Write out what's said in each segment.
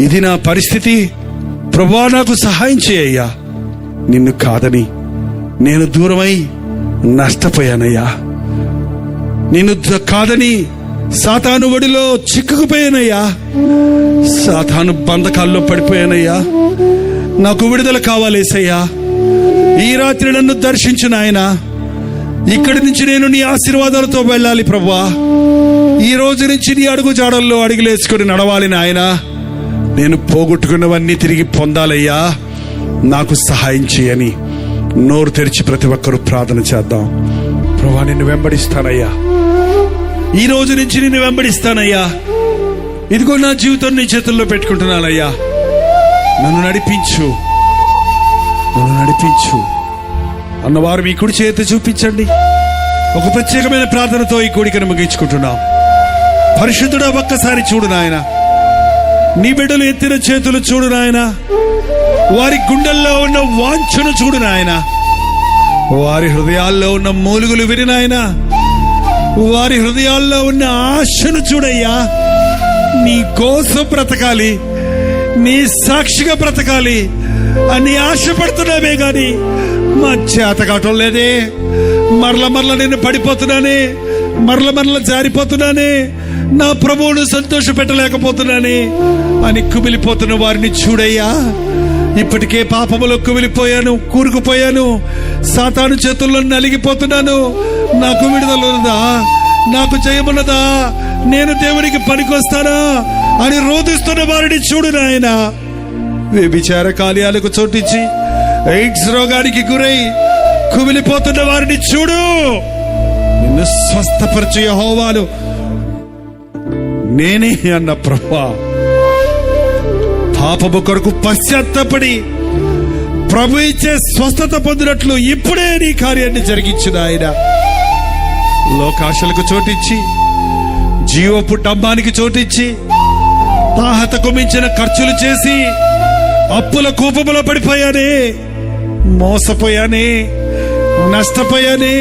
ఇది నా పరిస్థితి, ప్రభువా నాకు సహాయం చేయయ్యా. నిన్ను కాదని నేను దూరమై నష్టపోయానయ్యా. నిన్ను కాదని సాతాను ఒడిలో చిక్కుకుపోయానయ్యా. సాతాను బంధకాల్లో పడిపోయానయ్యా. నాకు విడుదల కావాలేసయ్యా. ఈ రాత్రి నన్ను దర్శించు నాయనా. ఇక్కడి నుంచి నేను నీ ఆశీర్వాదాలతో వెళ్ళాలి ప్రభువా. ఈ రోజు నుంచి నీ అడుగు జాడల్లో అడుగులేసుకుని నడవాలి నాయనా. నేను పోగొట్టుకున్నవన్నీ తిరిగి పొందాలయ్యా. నాకు సహాయం చేయని నోరు తెరిచి ప్రతి ఒక్కరూ ప్రార్థన చేద్దాం. ప్రభువా, నిన్ను వెంబడిస్తానయ్యా. ఈ రోజు నుంచి నిన్ను వెంబడిస్తానయ్యా. ఇదిగో నా జీవితం నీ చేతుల్లో పెట్టుకుంటున్నానయ్యా. నన్ను నడిపించు, నన్ను నడిపించు అన్నవారు మీ కుడి చేతి చూపించండి. ఒక ప్రత్యేకమైన ప్రార్థనతో ఈ కోడికను ముగించుకుంటున్నాం. పరిశుద్ధుడా, ఒక్కసారి చూడు నాయన. నీ బిడ్డలు ఎత్తిన చేతులు చూడు నాయన. వారి గుండెల్లో ఉన్న వాంఛను చూడు నాయన. వారి హృదయాల్లో ఉన్న మూలుగులు విని నాయన. వారి హృదయాల్లో ఉన్న ఆశను చూడయ్యా. నీ కోసం బ్రతకాలి, నీ సాక్షిగా బ్రతకాలి అని ఆశపడుతున్నామే గాని మా చేత కావటం లేదే. మరల నేను పడిపోతున్నానే, మరల జారిపోతున్నానే, నా ప్రభువును సంతోష పెట్టలేకపోతున్నానే అని కుమిలిపోతున్న వారిని చూడయ్యా. ఇప్పటికే పాపములో కుమిలిపోయాను, కూరుకుపోయాను, సాతాను చేతుల్లో నలిగిపోతున్నాను. నాకు విడుదలన్నదా, నాకు జయమున్నదా, నేను దేవునికి పనికొస్తానా అని రోధిస్తున్న వారిని చూడు నాయన. వ్యభిచార కార్యాలకు చోటిచ్చి ఎయిడ్స్ రోగానికి గురై కుమిలిపోతున్న వారిని చూడు. నిన్ను స్వస్థపరచు యెహోవాను నేనే అన్న ప్రభువా. పాపము కొరకు పశ్చాత్తాపడి ప్రభు ఇచ్చే స్వస్థత పొందినట్లు ఇప్పుడే నీ కార్యాన్ని జరిగించిన ఆయన. లోకాశలకు చోటిచ్చి, జీవపు డబ్బానికి చోటిచ్చి, తాహతకు మించిన ఖర్చులు చేసి అప్పుల కూపములో పడిపోయానే, మోసపోయానే, నష్టపోయానే,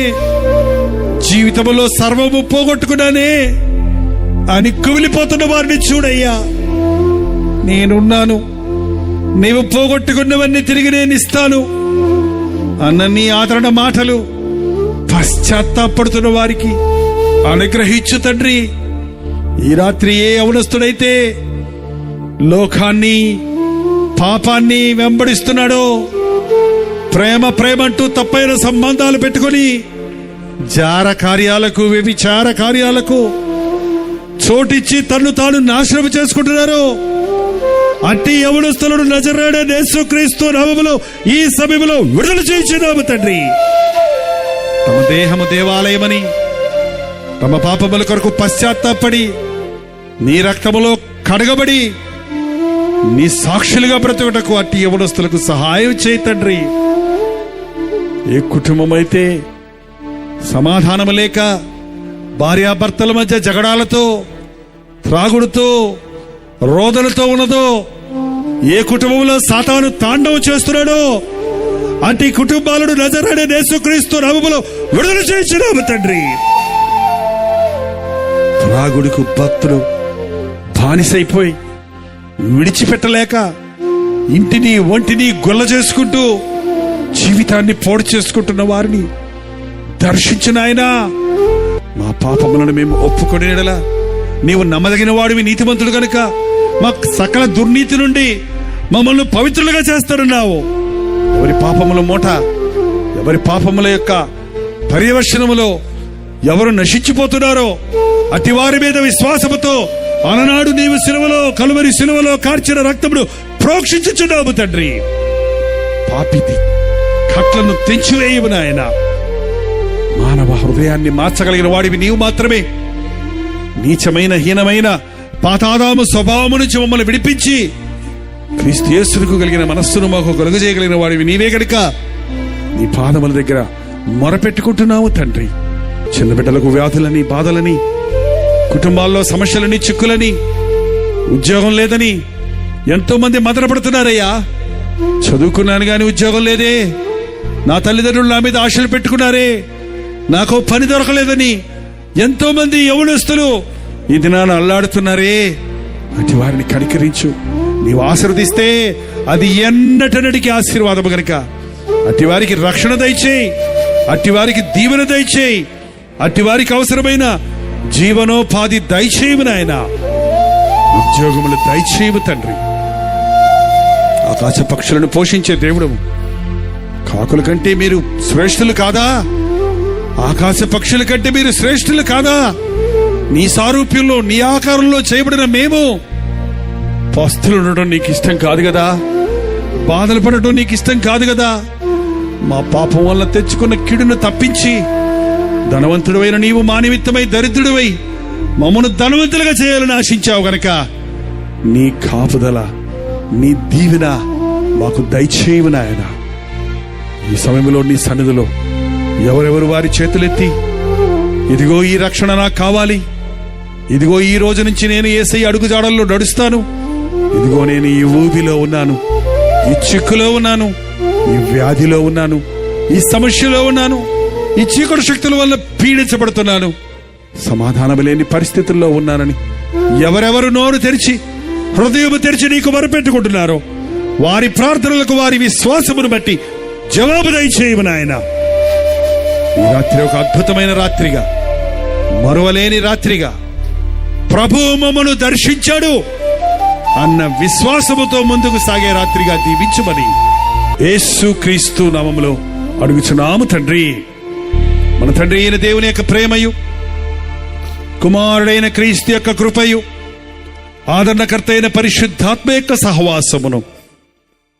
జీవితంలో సర్వము పోగొట్టుకున్నానే అని కుమిలిపోతున్న వారిని చూడయ్యా. నేనున్నాను, నీవు పోగొట్టుకున్నవన్నీ తిరిగి నేను ఇస్తాను అన్న నీ ఆదరణ మాటలు పశ్చాత్తాపడుతున్న వారికి అనుగ్రహించు తండ్రి. ఈ రాత్రి ఏ యవనస్తుడైతే లోకాన్ని, పాపాన్ని వెంబడిస్తున్నాడో, ప్రేమంటూ తప్పైన సంబంధాలు పెట్టుకొని జార కార్యాలకు, వ్యభిచార కార్యాలకు చోటిచ్చి తన్ను తాను నాశనం చేసుకుంటున్నారు, అట్టి యవనస్తులను నజరేయుడైన యేసుక్రీస్తు నామములో ఈ సమయంలో విడుదల చేయించున్నాము తండ్రి. తమ దేహము దేవాలయమని, తమ పాపముల కొరకు పశ్చాత్తాపడి నీ రక్తములో కడగబడి నీ సాక్షులుగా బ్రతుకుటకు అట్టి యవనస్తులకు సహాయం చేయి తండ్రి. ఏ కుటుంబమైతే సమాధానము లేక భార్యాభర్తల మధ్య జగడాలతో, త్రాగుడుతో, రోదనతో ఉన్నదో, ఏ కుటుంబంలో సాతాను తాండవం చేస్తున్నాడో అట్టి కుటుంబాలను నజరేయుడైన యేసుక్రీస్తు నామములో విడుదల చేయించున్నాము తండ్రి. త్రాగుడుకు భక్తులు బానిసైపోయి విడిచిపెట్టలేక ఇంటిని ఒంటిని గొల్ల చేసుకుంటూ జీవితాన్ని పాడు చేసుకుంటున్న వారిని దర్శించిన ఆయన. మా పాపములను మేము ఒప్పుకొని ఎడలా నీవు నమ్మదగిన వాడివి, నీతిమంతుడు గనుక మా సకల దుర్నీతి నుండి మమ్మల్ని పవిత్రులుగా చేస్తారన్నావు. ఎవరి పాపముల మూట, ఎవరి పాపముల యొక్క పర్యవేక్షణములో ఎవరు నశించిపోతున్నారో అట్టి వారి మీద విశ్వాసముతో అలనాడు నీవు సిలువలో, కలువరి సిలువలో కార్చిన రక్తమును ప్రోక్షించుచున్నావు తండ్రి. పాపిది కట్లను తెంచివేయవు నాయన. మానవ హృదయాన్ని మార్చగలిగిన వాడివి నీవు మాత్రమే. నీచమైన, హీనమైన పాతాదాము స్వభావము నుంచి మమ్మల్ని విడిపించి క్రీస్తు యేసుకు కలిగిన మనస్సును మాకు కలుగజేయగలిగిన వాడివి నీవే గనుక నీ పాదముల దగ్గర మొరపెట్టుకుంటున్నావు తండ్రి. చిన్న బిడ్డలకు వ్యాధులని, బాధలని, కుటుంబాల్లో సమస్యలని, చిక్కులని, ఉద్యోగం లేదని ఎంతో మంది మదనపడుతున్నారయ్యా. చదువుకున్నాను గాని ఉద్యోగం లేదే, నా తల్లిదండ్రులు నా మీద ఆశలు పెట్టుకున్నారే, నాకు పని దొరకలేదని ఎంతో మంది యవనస్తులు ఈ దినాన అల్లాడుతున్నారే. అటు వారిని కనికరించు, నీవు ఆశీర్వదిస్తే అది ఎన్నటనటికి ఆశీర్వాదము గనుక అట్టి వారికి రక్షణ దయచేయి, అట్టి వారికి దీవెన దయచేయి, అట్టి వారికి అవసరమైన జీవనోపాధి దయచేయము నాయనా, ఉద్యోగములు దయచేయము తండ్రి. ఆకాశ పక్షులను పోషించే దేవుడు, కాకుల కంటే మీరు శ్రేష్ఠులు కాదా? ఆకాశ పక్షుల కంటే మీరు శ్రేష్ఠులు కాదా? నీ సారూప్యంలో నీ ఆకారంలో చేయబడిన మేము పస్తులు ఉండడం నీకు ఇష్టం కాదు కదా? బాధలు పడటం నీకు ఇష్టం కాదు కదా? మా పాపం వల్ల తెచ్చుకున్న కీడును తప్పించి ధనవంతుడివైన నీవు మా నిమిత్తమై దరిద్రుడివై మమ్మను ధనవంతులుగా చేయాలని ఆశించావు గనక నీ కాపుదల, నీ దీవెన మాకు దయచేయము నాయనా. ఈ సమయంలో నీ సన్నిధిలో ఎవరెవరు వారి చేతులెత్తి ఇదిగో ఈ రక్షణ నాకు కావాలి, ఇదిగో ఈ రోజు నుంచి నేను యేసయ్య అడుగుజాడల్లో నడుస్తాను, ఇదిగో నేను ఈ ఊబిలో ఉన్నాను, ఈ చిక్కులో ఉన్నాను, ఈ వ్యాధిలో ఉన్నాను, ఈ సమస్యలో ఉన్నాను, ఈ చీకటి శక్తుల వల్ల పీడించబడుతున్నాను, సమాధానం లేని పరిస్థితుల్లో ఉన్నానని ఎవరెవరు నోరు తెరిచి హృదయము తెరిచి నీకు మొరపెట్టుకుంటున్నారో వారి ప్రార్థనలకు వారి విశ్వాసమును బట్టి జవాబు దయచేయము నాయనా. ఈ రాత్రి ఒక అద్భుతమైన రాత్రిగా, మరువలేని రాత్రిగా ప్రభువు మమ్మను దర్శించాడు అన్న విశ్వాసముతో ముందుకు సాగే రాత్రిగా దీవించమని యేసుక్రీస్తు నామములో అడుగుచున్నాము తండ్రి. మన తండ్రి అయిన దేవుని యొక్క ప్రేమయు, కుమారుడైన క్రీస్తు యొక్క కృపయు, ఆదరణకర్త అయిన పరిశుద్ధాత్మ యొక్క సహవాసమును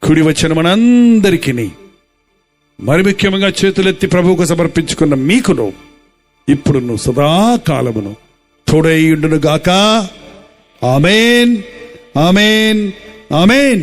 కుడి వచ్చిన మనందరికీ, మరి ముఖ్యంగా చేతులెత్తి ప్రభువుకు సమర్పించుకున్న మీకును ఇప్పుడును సదాకాలమును తోడైయుండును గాక. ఆమేన్, ఆమేన్, ఆమేన్.